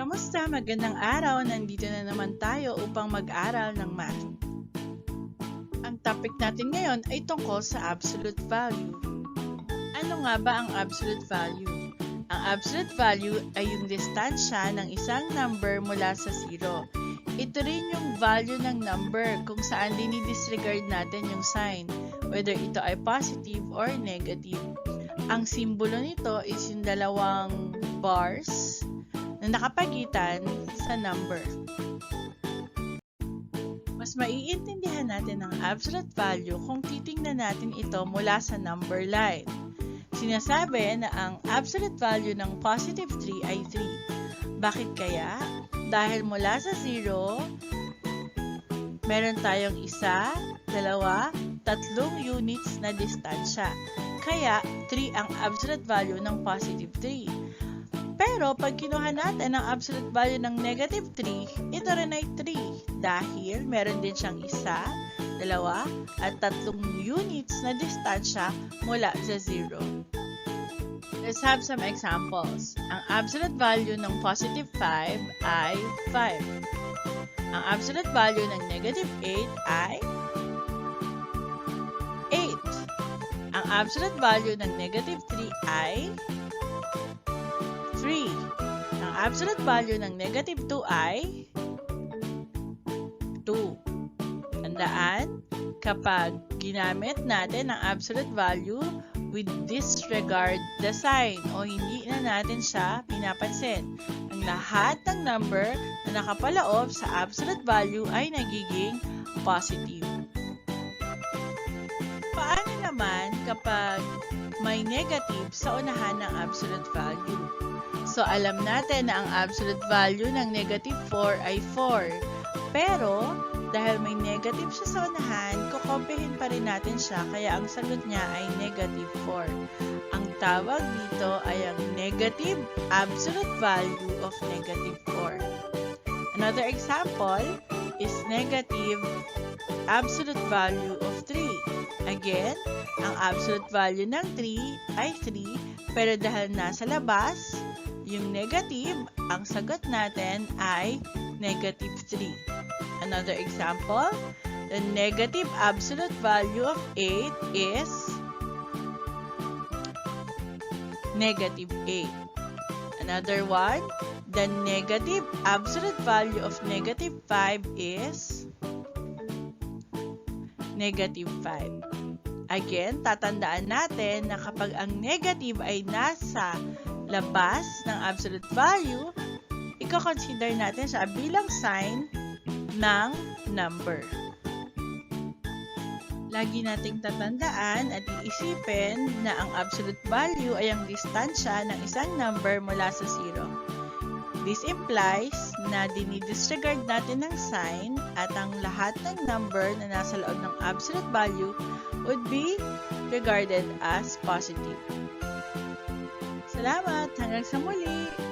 Kamusta? Magandang araw! Nandito na naman tayo upang mag-aral ng math. Ang topic natin ngayon ay tungkol sa absolute value. Ano nga ba ang absolute value? Ang absolute value ay yung distansya ng isang number mula sa zero. Ito rin yung value ng number kung saan dinidisregard natin yung sign, whether ito ay positive or negative. Ang simbolo nito is yung dalawang bars na nakapagitan sa number. Mas maiintindihan natin ang absolute value kung titingnan natin ito mula sa number line. Sinasabi na ang absolute value ng positive 3 ay 3. Bakit kaya? Dahil mula sa 0, meron tayong 1, 2, 3 units na distansya. Kaya 3 ang absolute value ng positive 3. Pero pag kinuha natin ang absolute value ng negative 3, ito rin ay 3 dahil meron din siyang 1, 2, at 3 units na distansya mula sa 0. Let's have some examples. Ang absolute value ng positive 5 ay 5. Ang absolute value ng negative 8 ay 8. Ang absolute value ng negative 3 ay 3. Ang absolute value ng negative 2 ay 2. Tandaan, kapag ginamit natin ang absolute value, we disregard the sign o hindi na natin siya pinapansin. Ang lahat ng number na nakapaloob sa absolute value ay nagiging positive. Paano naman kapag may negative sa unahan ng absolute value? So, alam natin na ang absolute value ng negative 4 ay 4. Pero, dahil may negative siya sa unahan, kukompihin pa rin natin siya, kaya ang sagot niya ay negative 4. Ang tawag dito ay ang negative absolute value of negative 4. Another example is negative absolute value of 3. Again, ang absolute value ng 3 ay 3, pero dahil nasa labas, yung negative, ang sagot natin ay negative 3. Another example, the negative absolute value of 8 is negative 8. Another one, the negative absolute value of negative 5 is negative 5. Again, tatandaan natin na kapag ang negative ay nasa labas ng absolute value, i-consider natin siya bilang sign ng number. Lagi nating tatandaan at iisipin na ang absolute value ay ang distansya ng isang number mula sa 0. This implies na dinidisregard natin ng sign at ang lahat ng number na nasa loob ng absolute value would be regarded as positive. Salamat! Hanggang sa muli!